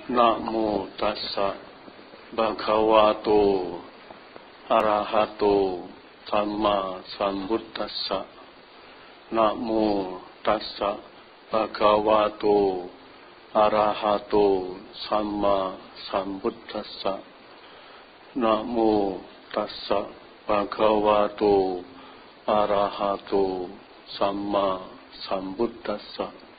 Namo tassa bhagavato arahato samma sambuddhassa. Namo tassa bhagavato arahato samma sambuddhassa. Namo tassa bhagavato arahato samma sambuddhassa.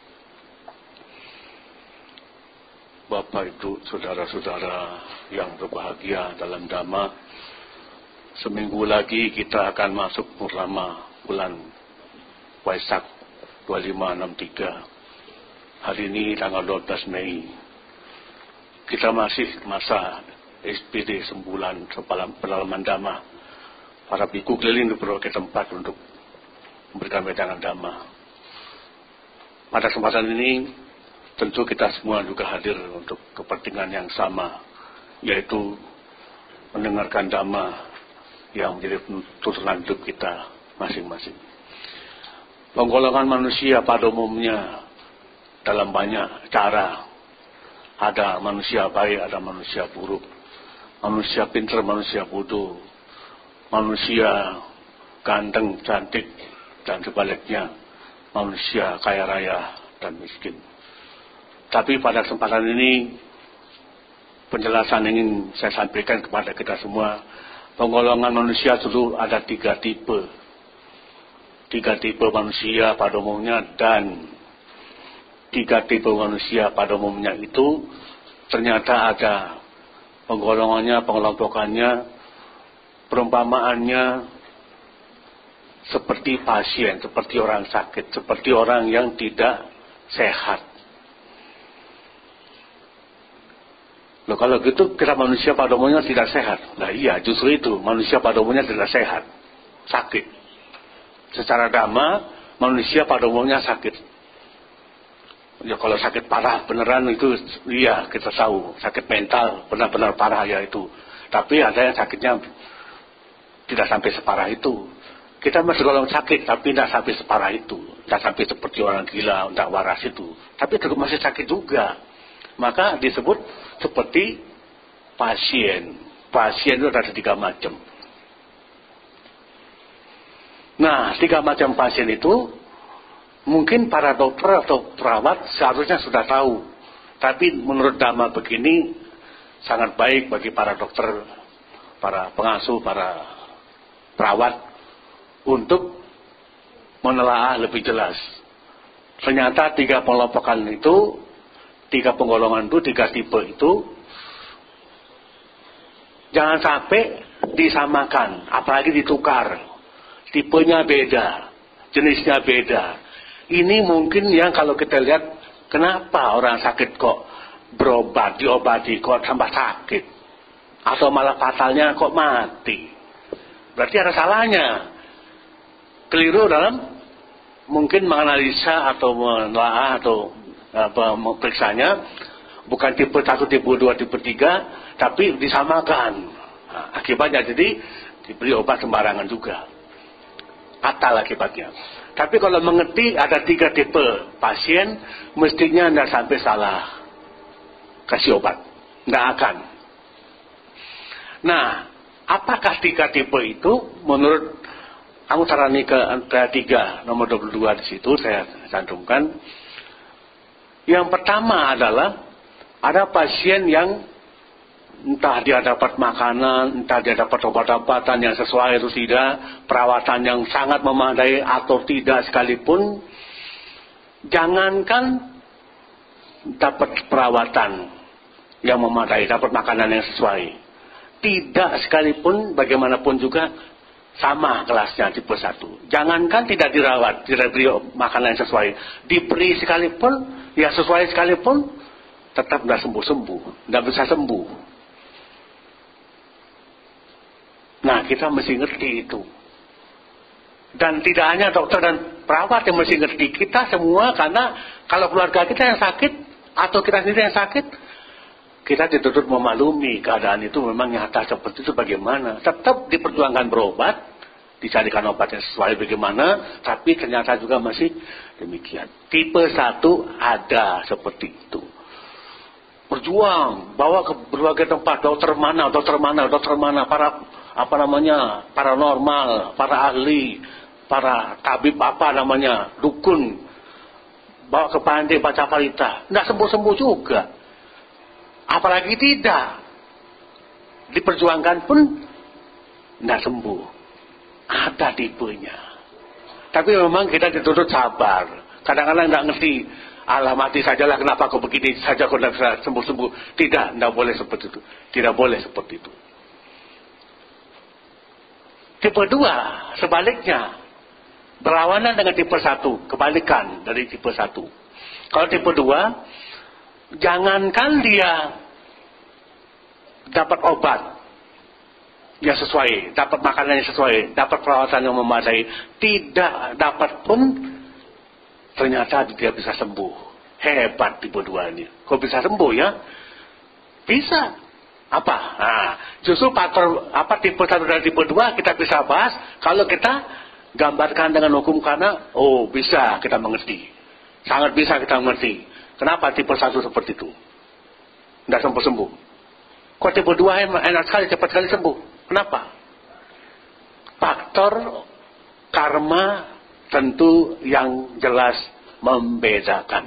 Bapak, Ibu, saudara-saudara yang berbahagia dalam Dhamma, seminggu lagi kita akan masuk purnama bulan Waisak 2563. Hari ini tanggal 12 Mei. Kita masih masa SPD sembulan pendalaman Dhamma. Para biku keliling di berbagai tempat untuk memberikan wedangan Dhamma. Pada kesempatan ini tentu kita semua juga hadir untuk kepentingan yang sama, yaitu mendengarkan Dhamma yang menjadi tuntunan hidup kita masing-masing. Penggolongan manusia pada umumnya dalam banyak cara. Ada manusia baik, ada manusia buruk. Manusia pintar, manusia bodoh. Manusia ganteng, cantik, dan sebaliknya. Manusia kaya raya dan miskin. Tapi pada kesempatan ini, penjelasan ingin saya sampaikan kepada kita semua. Penggolongan manusia dulu ada 3 tipe. 3 tipe manusia pada umumnya, dan 3 tipe manusia pada umumnya itu ternyata ada penggolongannya, pengelompokannya, perumpamaannya seperti pasien, seperti orang sakit, seperti orang yang tidak sehat. Loh, kalau gitu kita manusia pada umumnya tidak sehat. Nah iya, justru itu, manusia pada umumnya tidak sehat, sakit. Secara Dhamma, manusia pada umumnya sakit. Ya kalau sakit parah beneran itu, iya kita tahu, sakit mental benar-benar parah ya itu. Tapi ada yang sakitnya tidak sampai separah itu. Kita masih golong sakit, tapi tidak sampai separah itu. Tidak sampai seperti orang gila, tidak waras itu. Tapi tetap masih sakit juga. Maka disebut seperti pasien. Pasien itu ada 3 macam. Nah, 3 macam pasien itu mungkin para dokter atau perawat seharusnya sudah tahu. Tapi menurut Dhamma begini sangat baik bagi para dokter, para pengasuh, para perawat untuk menelaah lebih jelas. Ternyata 3 pengelompokan itu, 3 penggolongan itu, 3 tipe itu jangan sampai disamakan, apalagi ditukar. Tipenya beda, jenisnya beda. Ini mungkin yang kalau kita lihat, kenapa orang sakit kok berobat, diobati kok tambah sakit, atau malah fatalnya kok mati. Berarti ada salahnya. Keliru dalam mungkin menganalisa atau menelaah atau memperiksanya, bukan tipe 1, tipe 2, tipe 3, tapi disamakan. Nah, akibatnya jadi diberi obat sembarangan juga. Fatal akibatnya. Tapi kalau mengerti ada 3 tipe pasien, mestinya tidak sampai salah kasih obat. Tidak akan. Nah, apakah 3 tipe itu? Menurut Anuttarani ke-3 nomor 22 di situ saya cantumkan. Yang pertama adalah ada pasien yang entah dia dapat makanan, entah dia dapat obat-obatan yang sesuai atau tidak, perawatan yang sangat memadai atau tidak sekalipun, jangankan dapat perawatan yang memadai, dapat makanan yang sesuai, tidak sekalipun bagaimanapun juga sama kelasnya tipe 1. Jangankan tidak dirawat, tidak diberi makanan yang sesuai, diberi sekalipun, ya sesuai sekalipun, tetap tidak sembuh-sembuh, tidak bisa sembuh. Nah, kita mesti ngerti itu. Dan tidak hanya dokter dan perawat yang mesti ngerti, kita semua, karena kalau keluarga kita yang sakit, atau kita sendiri yang sakit, kita dituntut memaklumi keadaan itu memang nyata seperti itu bagaimana. Tetap diperjuangkan berobat, dicarikan obat yang sesuai bagaimana, tapi ternyata juga masih demikian. Tipe 1 ada seperti itu. berjuang, bawa ke berbagai tempat, dokter mana, para paranormal, para ahli, para tabib dukun, bawa ke pantai baca parita, tidak sembuh-sembuh juga. Apalagi tidak diperjuangkan pun tidak sembuh. Ada tipenya. Tapi memang kita dituntut sabar. Kadang-kadang tidak ngerti. Alah, mati sajalah, kenapa kok begini saja kok tidak bisa sembuh-sembuh. Tidak boleh seperti itu. Tidak boleh seperti itu. Tipe 2 sebaliknya, berlawanan dengan tipe 1, kebalikan dari tipe 1. Kalau tipe 2, jangankan dia dapat obat yang sesuai, dapat makanan yang sesuai, dapat perawatan yang memadai, tidak dapat pun ternyata dia bisa sembuh. Hebat tipe 2 ini. Kok bisa sembuh ya? Bisa. Apa? Nah, justru tipe 1 dan tipe 2 kita bisa bahas kalau kita gambarkan dengan hukum karena, bisa kita mengerti. Sangat bisa kita mengerti. Kenapa tipe 1 seperti itu? Tidak sembuh-sembuh. Kok tipe 2 enak sekali, cepat sekali sembuh? Kenapa? Faktor karma tentu yang jelas membedakan.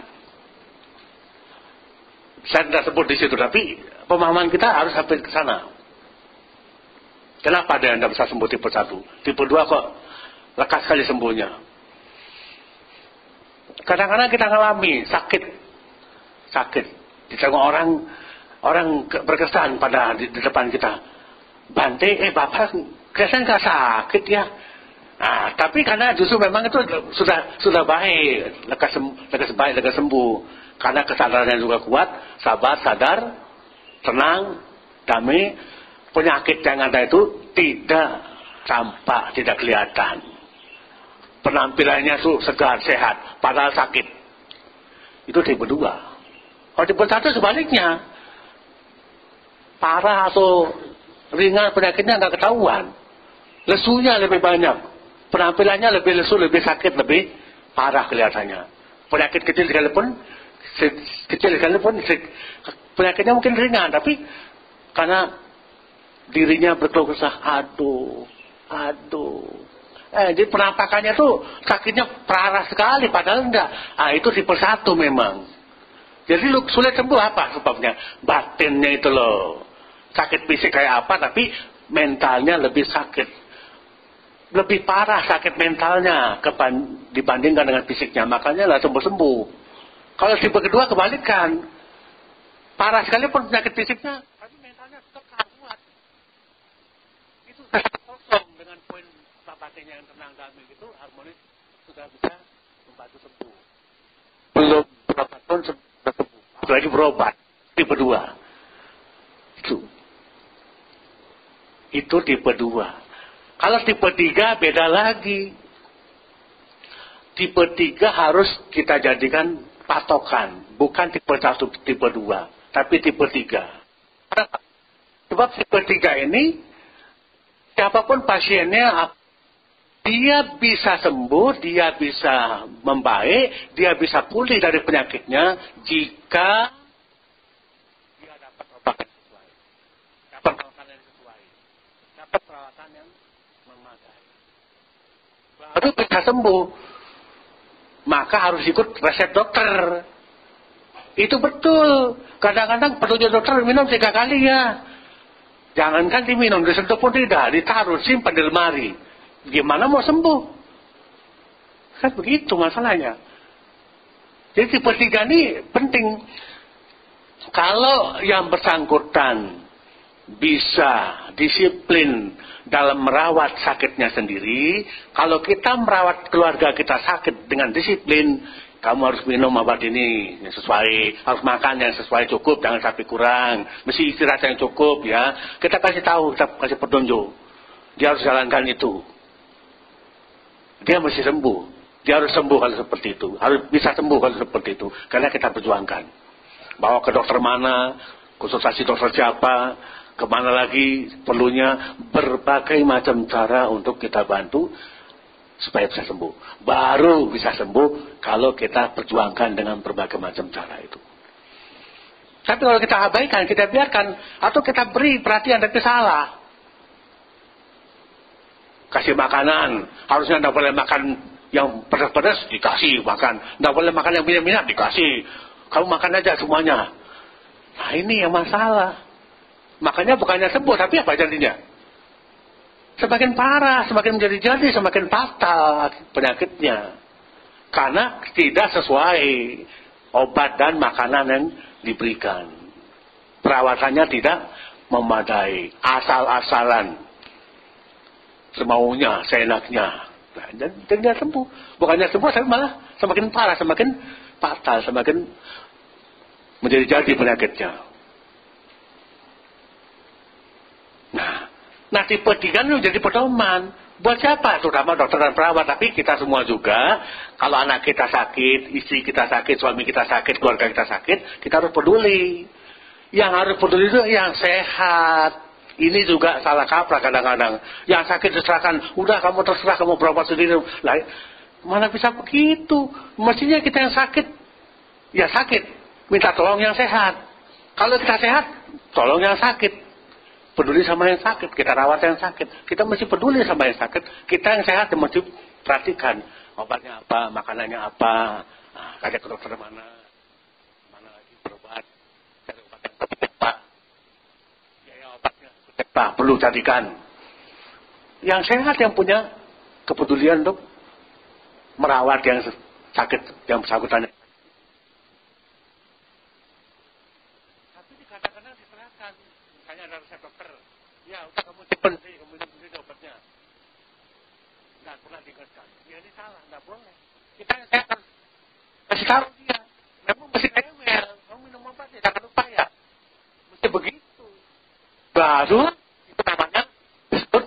Saya tidak sebut di situ, tapi pemahaman kita harus sampai ke sana. Kenapa dia tidak bisa sembuh tipe 1? Tipe 2 kok lekas sekali sembuhnya? Kadang-kadang kita ngalami sakit. Ditengok orang berkesan pada di depan kita. Bante, bapak kesan nggak sakit ya? Nah, tapi karena justru memang itu sudah baik, lekas sembuh. Karena kesadarannya juga kuat, sabar, sadar, tenang, damai. Penyakit yang ada itu tidak tampak, tidak kelihatan. Penampilannya itu segar, sehat, padahal sakit. Itu tipe 2. Kalau tipe 1 sebaliknya, parah atau ringan penyakitnya nggak ketahuan. Lesunya lebih banyak. Penampilannya lebih lesu, lebih sakit, lebih parah kelihatannya. Penyakit kecil sekalipun, penyakitnya mungkin ringan, tapi karena dirinya berkeluh kesah, aduh. Jadi penampakannya tuh sakitnya parah sekali, padahal enggak. Itu tipe 1 memang. Jadi sulit sembuh apa sebabnya? Batinnya itu loh. Sakit fisik kayak apa, tapi mentalnya lebih sakit. Lebih parah sakit mentalnya dibandingkan dengan fisiknya. Makanya lah sembuh-sembuh. Kalau tipe kedua kebalikan. Parah sekalipun penyakit fisiknya, tapi mentalnya tetap kuat. Itu kosong dengan poin batinnya yang tenang damai gitu, harmonis, sudah bisa membantu sembuh. Belum berobat pun sudah sembuh. Apalagi berobat. Tipe 2. Itu tipe 2. Kalau tipe 3 beda lagi. Tipe 3 harus kita jadikan patokan. Bukan tipe 1, tipe 2. Tapi tipe 3. Sebab tipe 3 ini, siapapun pasiennya, dia bisa sembuh, dia bisa membaik, dia bisa pulih dari penyakitnya jika dia dapat obat yang sesuai. Dapat perawatan yang sesuai. Dapat perawatan yang memadai. Baru bisa sembuh. Maka harus ikut resep dokter. Itu betul. Kadang-kadang petunjuk dokter minum 3 kali ya. Jangankan diminum, disentuh pun tidak. Ditaruh, simpan di lemari. Gimana mau sembuh? Kan begitu masalahnya. Jadi tipe 3 ini penting. Kalau yang bersangkutan bisa disiplin dalam merawat sakitnya sendiri, kalau kita merawat keluarga kita sakit dengan disiplin, kamu harus minum obat ini yang sesuai, harus makan yang sesuai, cukup, jangan sampai kurang, mesti istirahat yang cukup ya. Kita kasih tahu, kita kasih petunjuk. Dia harus jalankan itu. Dia mesti sembuh. Dia harus sembuh kalau seperti itu. Harus bisa sembuh kalau seperti itu. Karena kita perjuangkan. Bawa ke dokter mana, konsultasi dokter siapa, kemana lagi perlunya, berbagai macam cara untuk kita bantu supaya bisa sembuh. Baru bisa sembuh kalau kita perjuangkan dengan berbagai macam cara itu. Tapi kalau kita abaikan, kita biarkan, atau kita beri perhatian tapi salah. Kasih makanan, harusnya tidak boleh makan yang pedas-pedas, dikasih makan. Tidak boleh makan yang minyak-minyak, dikasih. Kamu makan aja semuanya. Nah ini yang masalah. Makanya bukannya sembuh, tapi apa jadinya? Semakin parah, semakin menjadi-jadi, semakin fatal penyakitnya. Karena tidak sesuai obat dan makanan yang diberikan. Perawatannya tidak memadai, asal-asalan. Semaunya, seenaknya. Nah, dan tidak sembuh. Bukannya sembuh, tapi malah semakin parah, semakin fatal, semakin menjadi-jadi penyakitnya. Nah tipe 3 ini menjadi pedoman. Buat siapa? Terutama dokter dan perawat. Tapi kita semua juga, kalau anak kita sakit, istri kita sakit, suami kita sakit, keluarga kita sakit, kita harus peduli. Yang harus peduli itu yang sehat. Ini juga salah kaprah kadang-kadang. Yang sakit diserahkan, udah kamu terserah, kamu berobat sendiri. Lah, mana bisa begitu? Mestinya kita yang sakit, ya sakit. Minta tolong yang sehat. Kalau kita sehat, tolong yang sakit. Peduli sama yang sakit, kita rawat yang sakit. Kita mesti peduli sama yang sakit. Kita yang sehat mesti perhatikan obatnya apa, makanannya apa. Nah, kayak ke dokter mana lagi berobat, cari obat yang tepat. Ya obatnya tepat, perlu carikan. Yang sehat yang punya kepedulian untuk merawat yang sakit, yang bersangkutan. Ada resep dokter, ya udah kamu simpen sih, kamu simpen obatnya. Nggak pernah diingatkan. Ya ini salah, nggak boleh. Kita yang sehat kasih tahu dia. Kamu mesti rewel, kamu minum obat ya, jangan lupa ya. Mesti begitu. Baru itu namanya disebut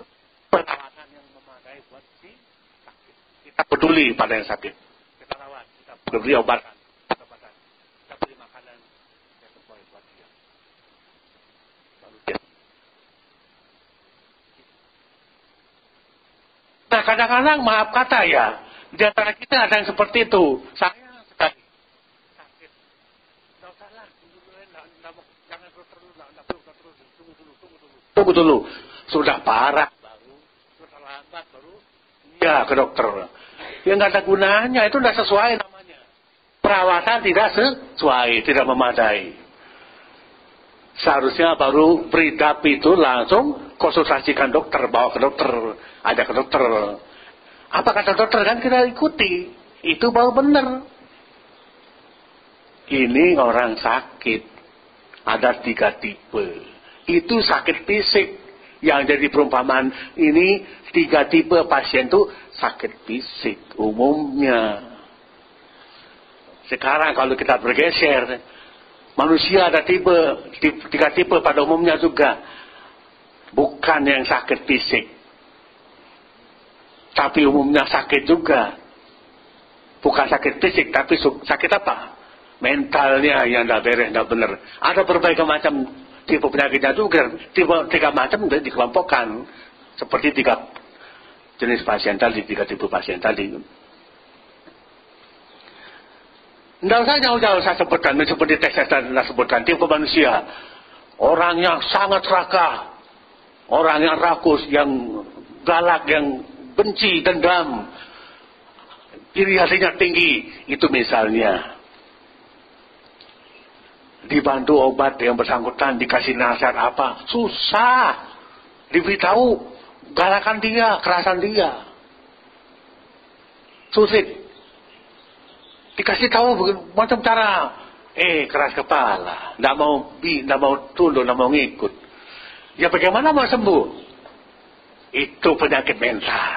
perawatan yang memadai buat si sakit. Kita peduli pada yang sakit. Kita rawat, kita beri obatan, kita beri makanan yang sesuai buat dia. Nah kadang-kadang maaf kata ya, di antara kita ada yang seperti itu. Saya sekali sakit, nggak usah lah, jangan tunggu dulu. Sudah parah baru, sudah terlambat baru, ya ke dokter. Ya nggak ada gunanya, itu nggak sesuai namanya. Perawatan tidak sesuai, tidak memadai. Seharusnya baru beridap itu langsung konsultasikan dokter, bawa ke dokter, ajak ke dokter. Apa kata dokter kan kita ikuti, itu baru benar. Ini orang sakit, ada 3 tipe. Itu sakit fisik, yang jadi perumpamaan ini 3 tipe pasien itu sakit fisik umumnya. Sekarang kalau kita bergeser, manusia ada 3 tipe pada umumnya juga. Bukan yang sakit fisik, tapi umumnya sakit juga. Bukan sakit fisik, tapi sakit apa? Mentalnya yang tidak beres, tidak benar. Ada berbagai macam tipe penyakitnya juga. Tipe 3 macam dikelompokkan. Seperti 3 jenis pasien tadi, 3 tipe pasien tadi. Tidak usah jauh-jauh saya sebutkan, seperti tes tadi saya sebutkan, tipe manusia. Orang yang sangat serakah, orang yang rakus, yang galak, yang benci, dendam, iri hatinya tinggi, itu misalnya. Dibantu obat yang bersangkutan, dikasih nasihat apa, susah. Diberitahu, galakan dia, kerasan dia. Sulit. Dikasih tahu macam cara, keras kepala, tidak mau tunduk, tidak mau ngikut. Ya bagaimana mau sembuh? Itu penyakit mental.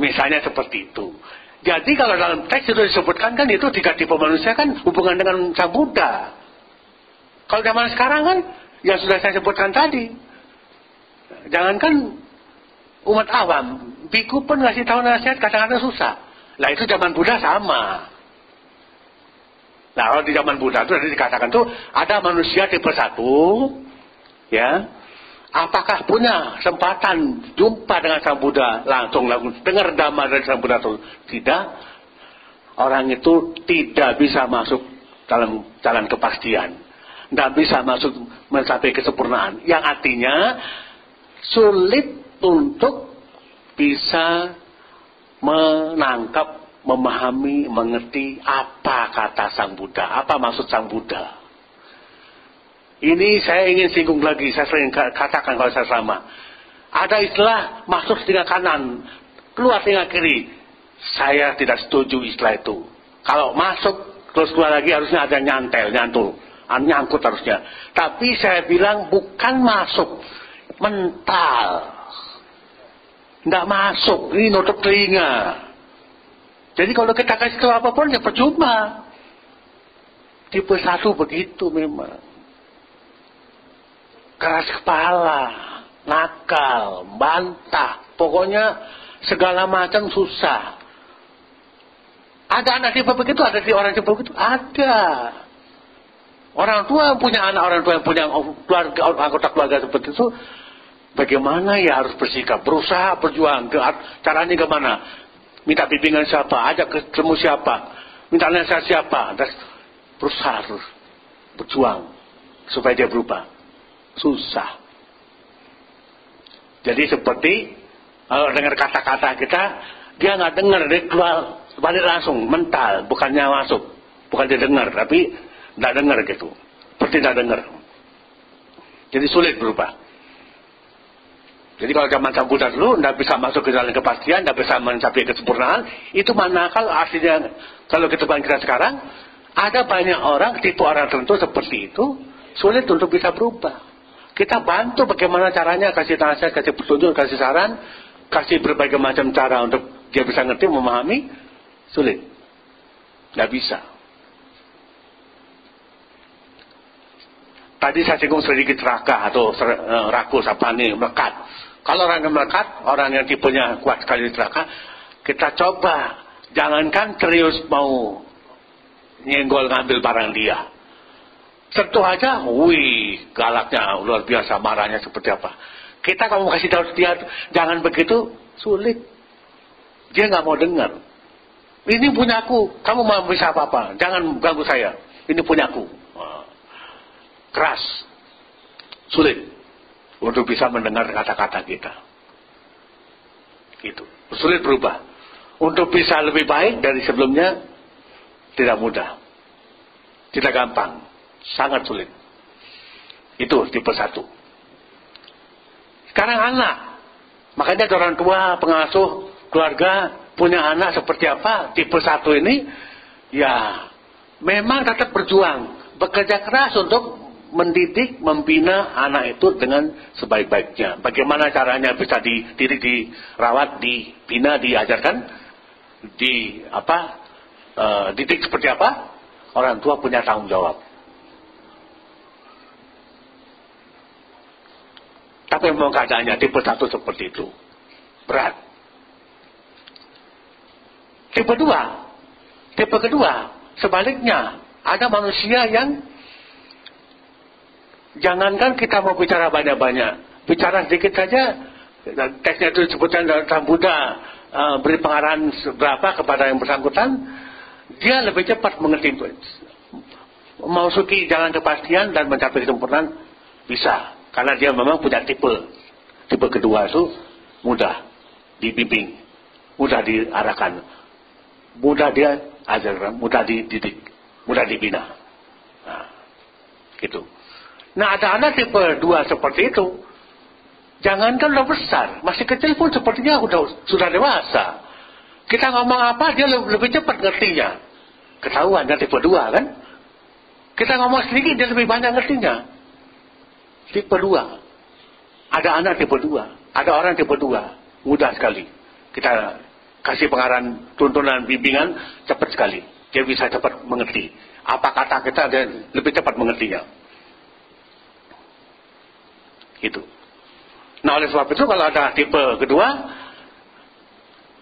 Misalnya seperti itu. Jadi kalau dalam teks itu disebutkan kan itu 3 tipe manusia kan hubungan dengan Sang Buddha. Kalau zaman sekarang kan yang sudah saya sebutkan tadi. Jangankan umat awam, biku pun ngasih tahu nasihat kadang-kadang susah. Lah itu zaman Buddha sama. Nah kalau di zaman Buddha itu dikatakan tuh ada manusia tipe 1, ya, apakah punya kesempatan jumpa dengan Sang Buddha langsung dengar dhamma dari Sang Buddha itu? Tidak. Orang itu tidak bisa masuk dalam jalan kepastian. Tidak bisa masuk mencapai kesempurnaan. Yang artinya sulit untuk bisa menangkap, memahami, mengerti apa kata Sang Buddha, apa maksud Sang Buddha. Ini saya ingin singgung lagi, saya sering katakan kalau saya sama. Ada istilah masuk telinga kanan, keluar telinga kiri. Saya tidak setuju istilah itu. Kalau masuk terus keluar lagi harusnya ada nyantul, nyangkut harusnya. Tapi saya bilang bukan masuk, mental. Tidak masuk, ini nutup telinga. Jadi kalau kita kasih tahu apapun ya percuma. Tipe 1 begitu memang. Keras kepala, nakal, bantah, pokoknya segala macam susah. Ada anak tipe begitu, ada orang tipe begitu, ada. Orang tua yang punya anak, orang tua yang punya anggota keluarga seperti itu, bagaimana ya harus bersikap, berusaha berjuang, caranya gimana? Minta bimbingan siapa, ajak ketemu siapa, minta nasihat siapa, dan berusaha harus berjuang supaya dia berubah. Susah. Jadi seperti kalau dengar kata-kata kita, dia nggak dengar, dia keluar balik langsung mental, bukannya masuk, bukan dia dengar, tapi nggak dengar gitu, seperti nggak dengar. Jadi sulit berubah. Jadi kalau zaman Sang Buddha dulu nggak bisa masuk ke dalam kepastian, nggak bisa mencapai kesempurnaan, itu manakal artinya kalau kehidupan kita sekarang ada banyak orang, tipe orang tertentu seperti itu sulit untuk bisa berubah. Kita bantu bagaimana caranya, kasih nasihat, kasih petunjuk, kasih saran, kasih berbagai macam cara untuk dia bisa ngerti, memahami, sulit. Nggak bisa. Tadi saya singgung sedikit serakah atau rakus apa nih, melekat. Kalau orang yang melekat, orang yang tipenya kuat sekali serakah, kita coba, jangankan serius mau nyenggol ngambil barang dia. Sentuh aja, wih, galaknya luar biasa, marahnya seperti apa. Kita kalau mau kasih tahu dia, jangan begitu, sulit. Dia nggak mau dengar. Ini punyaku, kamu mau bisa apa-apa, jangan ganggu saya. Ini punyaku. Keras, sulit untuk bisa mendengar kata-kata kita. Gitu, sulit berubah. Untuk bisa lebih baik dari sebelumnya, tidak mudah, tidak gampang. Sangat sulit. Itu tipe 1. Sekarang anak. Makanya orang tua, pengasuh, keluarga, punya anak seperti apa, tipe 1 ini, ya memang tetap berjuang. Bekerja keras untuk mendidik, membina anak itu dengan sebaik-baiknya. Bagaimana caranya bisa dididik, dirawat, dibina, diajarkan, didik seperti apa? Orang tua punya tanggung jawab. Tapi memang keadaannya tipe 1 seperti itu. Berat. Tipe 2, sebaliknya, ada manusia yang jangankan kita mau bicara banyak-banyak, bicara sedikit saja, teksnya itu disebutkan dalam Buddha, beri pengarahan berapa kepada yang bersangkutan, dia lebih cepat mengerti, memasuki jalan kepastian dan mencapai kesempurnaan bisa. Karena dia memang punya tipe kedua itu mudah dibimbing, mudah diarahkan, mudah dia ajarkan, mudah dididik, mudah dibina. Nah, gitu. Nah, ada anak tipe 2 seperti itu. Jangankan udah besar, masih kecil pun sepertinya sudah dewasa. Kita ngomong apa dia lebih cepat ngertinya. Ketahuan dia tipe 2 kan? Kita ngomong sedikit dia lebih banyak ngertinya. Tipe 2. Ada anak tipe 2. Ada orang tipe 2. Mudah sekali. Kita kasih pengarahan, tuntunan, bimbingan, cepat sekali. Dia bisa cepat mengerti. Apa kata kita, dia lebih cepat mengertinya. Gitu. Nah, oleh sebab itu kalau ada tipe kedua,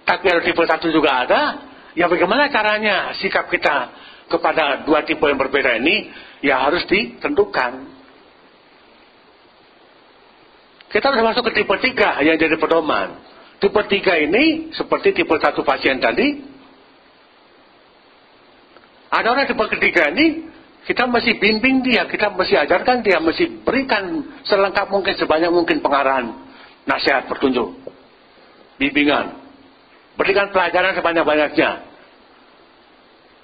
tapi ada tipe 1 juga ada, ya bagaimana caranya sikap kita kepada 2 tipe yang berbeda ini, ya harus ditentukan. Kita harus masuk ke tipe 3 yang jadi pedoman. Tipe 3 ini seperti tipe 1 pasien tadi. Ada orang tipe ketiga ini Kita mesti bimbing dia, kita mesti ajarkan dia, mesti berikan selengkap mungkin, sebanyak mungkin pengarahan, nasihat, petunjuk, bimbingan. Berikan pelajaran sebanyak-banyaknya.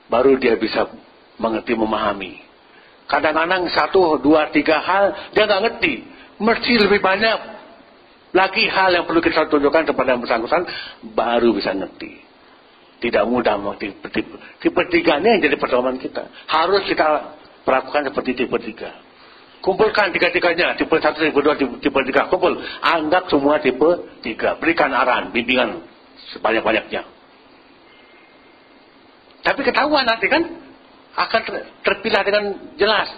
Baru dia bisa mengerti, memahami. Kadang-kadang 1, 2, 3 hal dia nggak ngerti. Mesti lebih banyak lagi hal yang perlu kita tunjukkan kepada yang bersangkutan, baru bisa ngerti. Tidak mudah, tipe 3 ini yang jadi perdoman kita. Harus kita perlakukan seperti tipe 3. Kumpulkan 3-3-nya, tipe 1, tipe 2, tipe 3, kumpul. Anggap semua tipe 3. Berikan arahan, bimbingan sebanyak-banyaknya. Tapi ketahuan nanti kan, akan terpilah dengan jelas.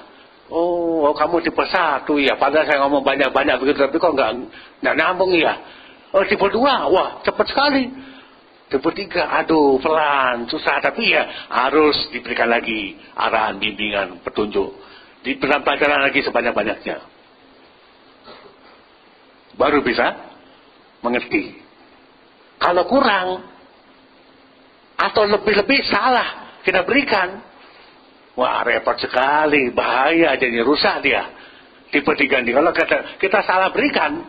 Oh, kamu tipe 1 ya, padahal saya ngomong banyak-banyak begitu, tapi kok nggak nyambung ya. Oh, tipe 2, wah cepat sekali. Tipe 3, aduh pelan, susah, tapi ya harus diberikan lagi arahan, bimbingan, petunjuk. Diberikan pelajaran lagi sebanyak-banyaknya. Baru bisa mengerti. Kalau kurang, atau lebih-lebih salah kita berikan, wah repot sekali, bahaya, jadi rusak dia. Tipe 3 ini, kalau kita salah berikan,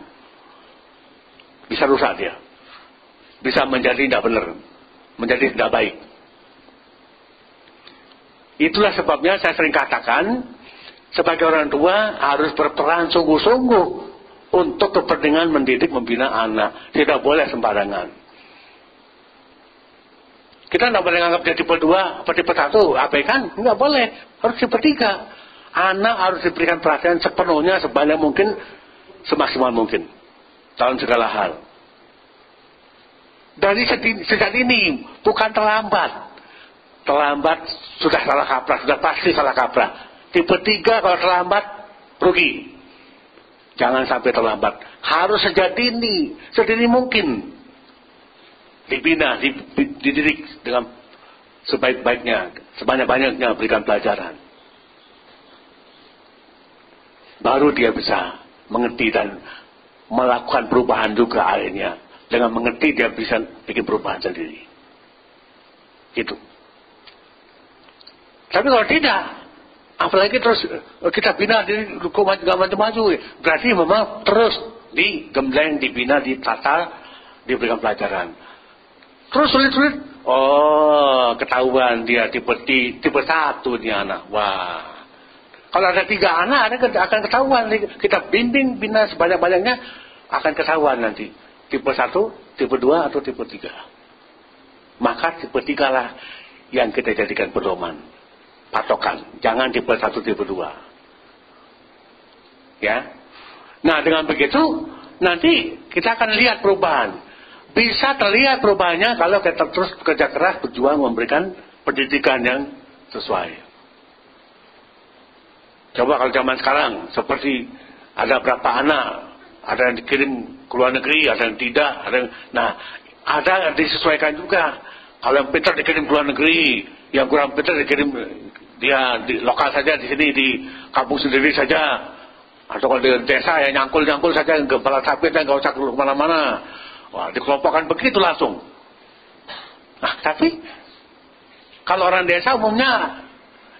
bisa rusak dia. Bisa menjadi tidak benar, menjadi tidak baik. Itulah sebabnya saya sering katakan, sebagai orang tua harus berperan sungguh-sungguh untuk kepentingan mendidik, membina anak. Tidak boleh sembarangan. Kita tidak boleh menganggap dia tipe 2 atau tipe 1, abaikan. Tidak boleh, harus tipe 3. Anak harus diberikan perhatian sepenuhnya, sebanyak mungkin, semaksimal mungkin dalam segala hal. Dari sejak ini, bukan terlambat. Terlambat sudah salah kaprah, sudah pasti salah kaprah. Tipe 3 kalau terlambat, rugi. Jangan sampai terlambat. Harus sejak dini, sedini mungkin. Dibina, dididik dengan sebaik-baiknya, sebanyak-banyaknya berikan pelajaran. Baru dia bisa mengerti dan melakukan perubahan juga akhirnya. Dengan mengerti dia bisa bikin perubahan sendiri. Gitu. Tapi kalau tidak, apalagi terus kita bina diri maju-maju, berarti memang terus digembleng, dibina, ditata, diberikan pelajaran. Terus sulit-sulit, oh ketahuan dia tipe 1 nih anak. Wah. Kalau ada 3 anak, akan ketahuan. Kita bimbing, bina sebanyak-banyaknya, akan ketahuan nanti. Tipe 1, tipe 2, atau tipe 3. Maka tipe 3 lah yang kita jadikan pedoman, patokan. Jangan tipe 1, tipe 2. Ya. Nah, dengan begitu nanti kita akan lihat perubahan. Bisa terlihat perubahannya kalau kita terus bekerja keras, berjuang memberikan pendidikan yang sesuai. Coba kalau zaman sekarang, seperti ada berapa anak, ada yang dikirim ke luar negeri, ada yang tidak, ada yang disesuaikan juga. Kalau yang pintar dikirim ke luar negeri, yang kurang pintar dikirim dia di lokal saja, di sini di kampung sendiri saja. Atau kalau di desa ya nyangkul-nyangkul saja, kepala sapi nggak usah keluar kemana-mana. Wah, dikelompokkan begitu langsung. Nah, tapi kalau orang desa umumnya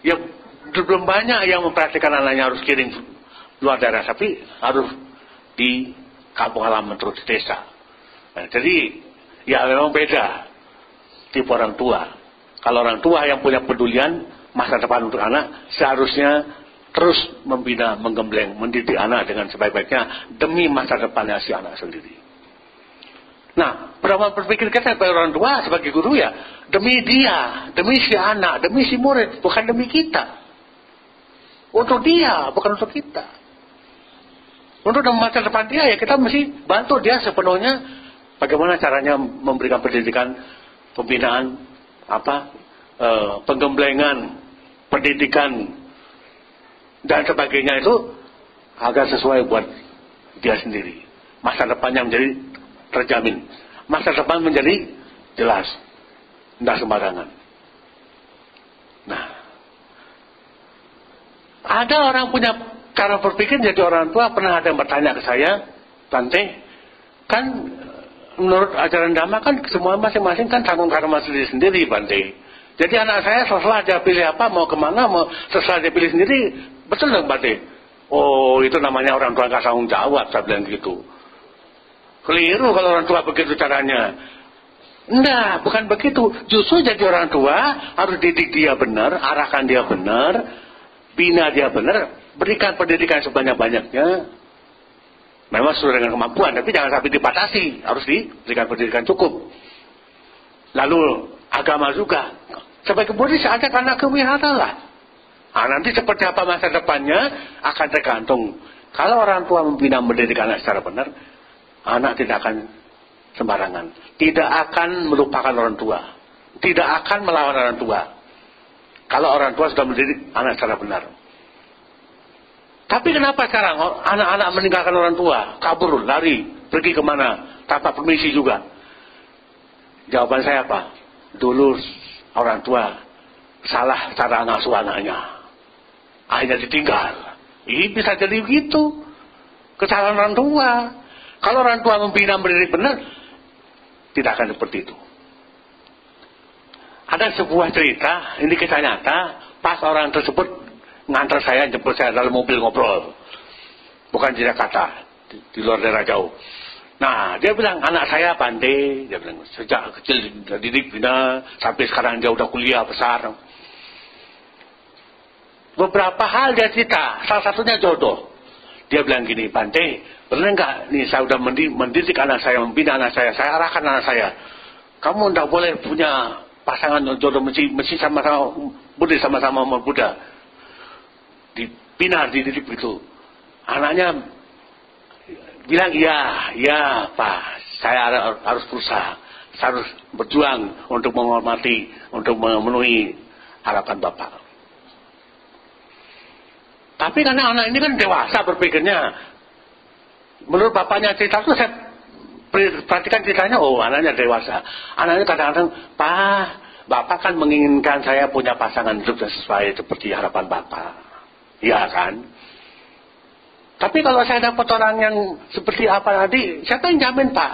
ya belum banyak yang memperhatikan anaknya harus kirim luar daerah, tapi harus di kampung halaman terus di desa. Nah, jadi ya memang beda tipe orang tua. Kalau orang tua yang punya pedulian masa depan untuk anak, seharusnya terus membina, menggembleng, mendidik anak dengan sebaik-baiknya demi masa depannya si anak sendiri. Nah, pedoman berpikir kita sebagai orang tua, sebagai guru ya, demi dia, demi si anak, demi si murid, bukan demi kita. Untuk dia, bukan untuk kita. Untuk masa depan dia, ya kita mesti bantu dia sepenuhnya. Bagaimana caranya memberikan pendidikan, pembinaan, penggemblengan, pendidikan, dan sebagainya itu agar sesuai buat dia sendiri. Masa depannya menjadi terjamin. Masa depan menjadi jelas. Tidak sembarangan. Nah, ada orang punya cara berpikir jadi orang tua. Pernah ada yang bertanya ke saya, Tante, kan menurut ajaran Dhamma kan semua masing-masing kan tanggung karma sendiri-sendiri, Bante. Jadi anak saya setelah dia pilih apa, mau kemana, mau setelah dia pilih sendiri, betul dong berarti. Oh, itu namanya orang tua nggak tanggung jawab, saya bilang gitu. Keliru kalau orang tua begitu caranya. Enggak, bukan begitu. Justru jadi orang tua harus didik dia benar, arahkan dia benar, bina dia benar, berikan pendidikan sebanyak-banyaknya. Memang sesuai dengan kemampuan, tapi jangan sampai dibatasi. Harus diberikan pendidikan cukup. Lalu agama juga. Sebagai murid ajak anak ke wihara lah. Nah, nanti seperti apa masa depannya akan tergantung. Kalau orang tua membina mendidik anak secara benar, anak tidak akan sembarangan. Tidak akan melupakan orang tua. Tidak akan melawan orang tua. Kalau orang tua sudah mendidik anak secara benar. Tapi kenapa sekarang anak-anak meninggalkan orang tua, kabur, lari, pergi kemana, tanpa permisi juga? Jawaban saya apa? Dulu orang tua salah cara ngasuh anaknya, akhirnya ditinggal. Ini bisa jadi begitu, kesalahan orang tua. Kalau orang tua membina mendidik benar, tidak akan seperti itu. Ada sebuah cerita, ini kisah nyata, pas orang tersebut ngantar saya, jemput saya dalam mobil ngobrol, bukan di Jakarta, di luar daerah jauh. Nah, dia bilang, anak saya pandai, dia bilang, sejak kecil dididik bina, sampai sekarang dia udah kuliah besar. Beberapa hal dia cerita, salah satunya jodoh. Dia bilang gini, pandai, benar enggak, nih saya udah mendidik anak saya, membina anak saya arahkan anak saya. Kamu enggak boleh punya pasangan jodoh, mesti sama-sama Buddha, sama-sama Buddha. Dibina, dididik begitu. Anaknya bilang, iya Pak, saya harus berusaha, saya harus berjuang untuk menghormati, untuk memenuhi harapan Bapak. Tapi karena anak ini kan dewasa berpikirnya, menurut bapaknya cerita itu saya perhatikan ceritanya, oh anaknya dewasa. Anaknya kadang-kadang, Pak, Bapak kan menginginkan saya punya pasangan hidup yang sesuai seperti harapan Bapak. Iya kan? Tapi kalau saya dapat orang yang seperti apa tadi, siapa yang jamin Pak?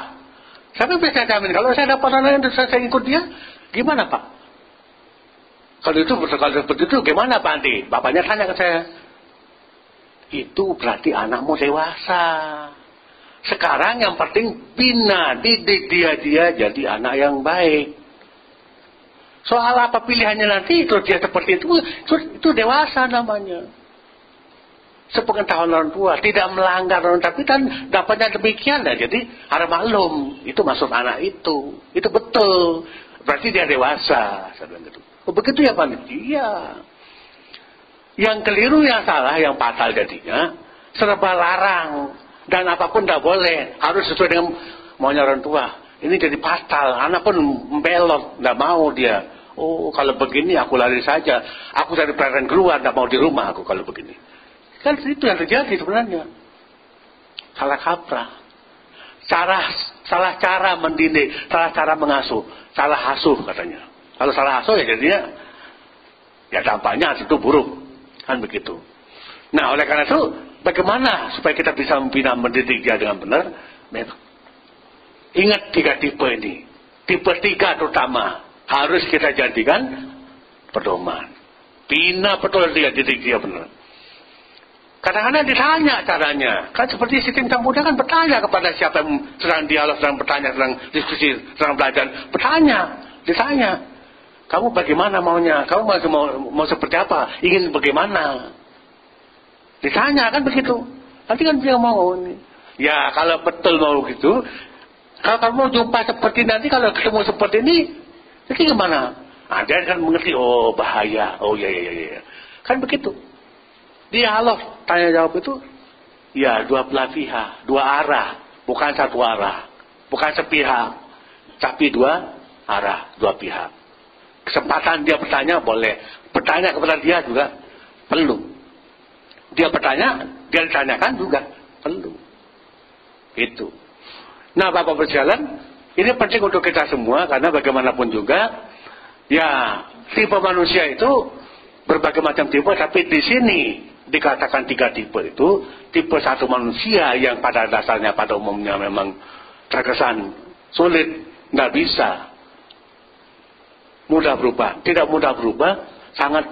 Siapa yang bisa jamin? Kalau saya dapat orang yang saya ikut dia, gimana Pak? Kalau seperti itu gimana Pak Andi? Bapaknya tanya ke saya. Itu berarti anakmu dewasa. Sekarang yang penting bina, didik dia jadi anak yang baik. Soal apa pilihannya nanti, terus dia seperti itu dewasa namanya. Sepengetahuan orang tua, tidak melanggar orang, tapi kan dapatnya demikian ya. Jadi harap maklum, itu maksud anak itu betul. Berarti dia dewasa. Saya bilang gitu. Oh begitu ya Pak? Iya. Yang keliru, yang salah, yang fatal jadinya serba larang dan apapun tidak boleh, harus sesuai dengan maunya orang tua. Ini jadi fatal. Anak pun membelot, tidak mau dia. Oh kalau begini aku lari saja, aku dari pelarian keluar, tidak mau di rumah aku kalau begini. Kan itu yang terjadi sebenarnya. Salah kaprah. Salah cara mendidik, salah cara mengasuh, salah asuh katanya. Kalau salah asuh ya jadinya, ya dampaknya itu buruk. Kan begitu. Nah oleh karena itu, bagaimana supaya kita bisa membina mendidik dia dengan benar? Ingat 3 tipe ini. Tipe 3 terutama harus kita jadikan pedoman. Bina betul dia, didik dia benar. Kadang-kadang ditanya caranya. Kan seperti sistem Sang Buddha kan bertanya kepada siapa yang sedang dialog, sedang bertanya, sedang diskusi, sedang belajar. Ditanya. Kamu bagaimana maunya? Kamu mau seperti apa? Ingin bagaimana? Ditanya kan begitu. Nanti kan dia mau. Ya kalau betul mau gitu. Kalau kamu mau jumpa seperti nanti, kalau ketemu seperti ini, jadi gimana? Nah, dia kan mengerti, oh bahaya. Oh iya. Kan begitu. Dialog, tanya jawab itu, ya 2 belah pihak, 2 arah, bukan 1 arah, bukan sepihak, tapi 2 arah, 2 pihak. Kesempatan dia bertanya boleh, bertanya kepada dia juga perlu. Dia bertanya, dia ditanyakan juga perlu. Itu. Nah, Bapak berjalan, ini penting untuk kita semua karena bagaimanapun juga, ya tipe manusia itu berbagai macam tipe, tapi di sini dikatakan 3 tipe itu, tipe 1 manusia yang pada dasarnya pada umumnya memang terkesan sulit, nggak bisa mudah berubah. Tidak mudah berubah, sangat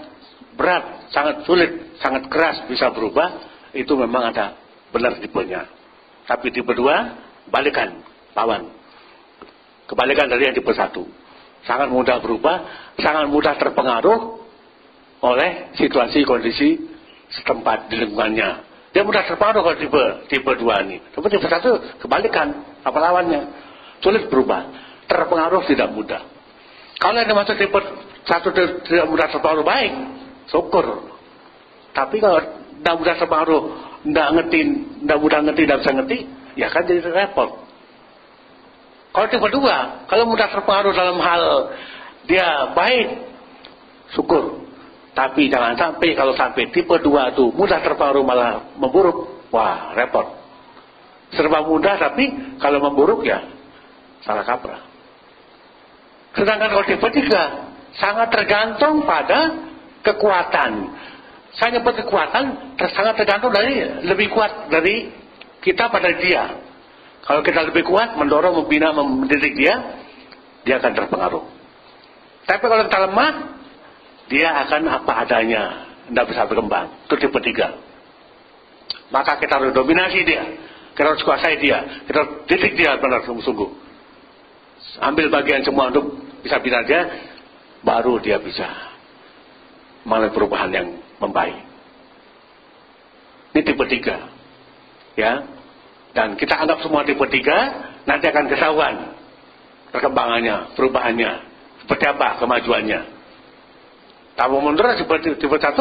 berat, sangat sulit, sangat keras bisa berubah. Itu memang ada benar tipenya. Tapi tipe 2, balikan, lawan. Kebalikan dari yang tipe 1. Sangat mudah berubah, sangat mudah terpengaruh oleh situasi kondisi setempat di lingkungannya. Dia mudah terpengaruh kalau tipe 2 ini. Tapi tipe 1 kebalikan, apa lawannya? Sulit berubah. Terpengaruh tidak mudah. Kalau yang dimaksud tipe 1 tidak mudah terpengaruh, baik, syukur. Tapi kalau tidak mudah terpengaruh, tidak mudah ngerti, tidak bisa ngerti, ya kan jadi repot. Kalau tipe 2, kalau mudah terpengaruh dalam hal dia baik, syukur. Tapi jangan sampai kalau sampai tipe 2 itu mudah terpengaruh malah memburuk, wah repot. Serba mudah tapi kalau memburuk ya salah kaprah. Sedangkan kalau tipe 3 sangat tergantung pada kekuatan. Saya nyebut kekuatan sangat tergantung dari lebih kuat dari kita pada dia. Kalau kita lebih kuat mendorong, membina, mendidik dia akan terpengaruh. Tapi kalau kita lemah, dia akan apa adanya, tidak bisa berkembang. Itu tipe 3. Maka kita harus dominasi dia, kita harus kuasai dia, kita harus didik dia benar sungguh-sungguh. Ambil bagian semua untuk bisa bina dia, baru dia bisa mengalami perubahan yang membaik. Ini tipe 3, ya. Dan kita anggap semua tipe 3, nanti akan ketahuan perkembangannya, perubahannya, seperti apa kemajuannya. Tamu mundur seperti tipe 1,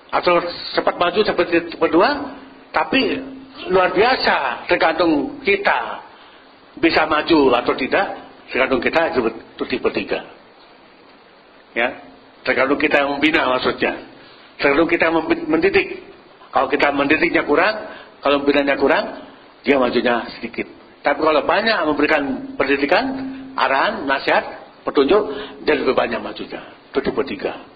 atau cepat maju seperti tipe 2, tapi luar biasa, tergantung kita bisa maju atau tidak, tergantung kita itu tipe 3. Ya, tergantung kita yang membina maksudnya, tergantung kita mendidik. Kalau kita mendidiknya kurang, kalau membinanya kurang, dia majunya sedikit. Tapi kalau banyak memberikan pendidikan, arahan, nasihat, petunjuk, dia lebih banyak majunya. Itu tipe 3.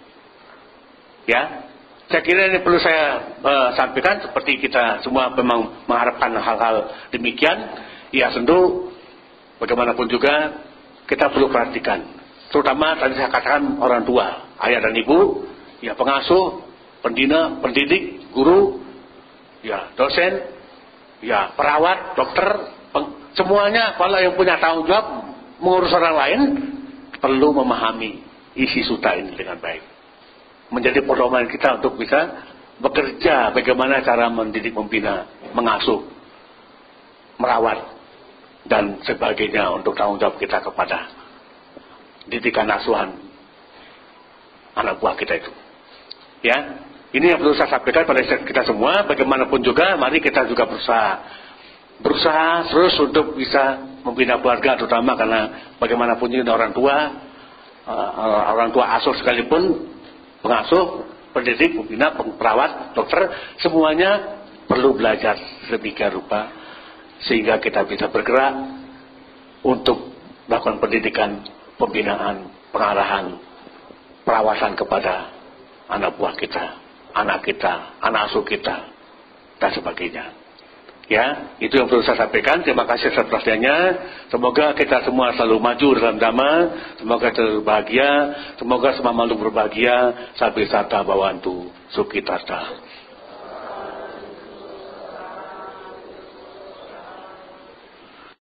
Ya, saya kira ini perlu saya sampaikan, seperti kita semua memang mengharapkan hal-hal demikian. Ya tentu bagaimanapun juga kita perlu perhatikan, terutama tadi saya katakan orang tua, ayah dan ibu, ya pengasuh, pembina, pendidik, guru, ya dosen, ya perawat, dokter, semuanya kalau yang punya tanggung jawab mengurus orang lain perlu memahami isi suta ini dengan baik. Menjadi pedoman kita untuk bisa bekerja bagaimana cara mendidik, membina, mengasuh, merawat dan sebagainya untuk tanggung jawab kita kepada didikan asuhan anak buah kita itu. Ya. Ini yang perlu saya sampaikan pada kita semua. Bagaimanapun juga, mari kita juga berusaha terus untuk bisa membina keluarga, terutama karena bagaimanapun ini orang tua asuh sekalipun, pengasuh, pendidik, pembina, perawat, dokter, semuanya perlu belajar sedemikian rupa sehingga kita bisa bergerak untuk melakukan pendidikan, pembinaan, pengarahan, perawatan kepada anak buah kita, anak kita, anak asuh kita, dan sebagainya. Ya, itu yang perlu saya sampaikan. Terima kasih atas perhatiannya. Semoga kita semua selalu maju dalam dhamma. Semoga kita berbahagia. Semoga semua makhluk berbahagia. Sabhi sata bawantu sukitata.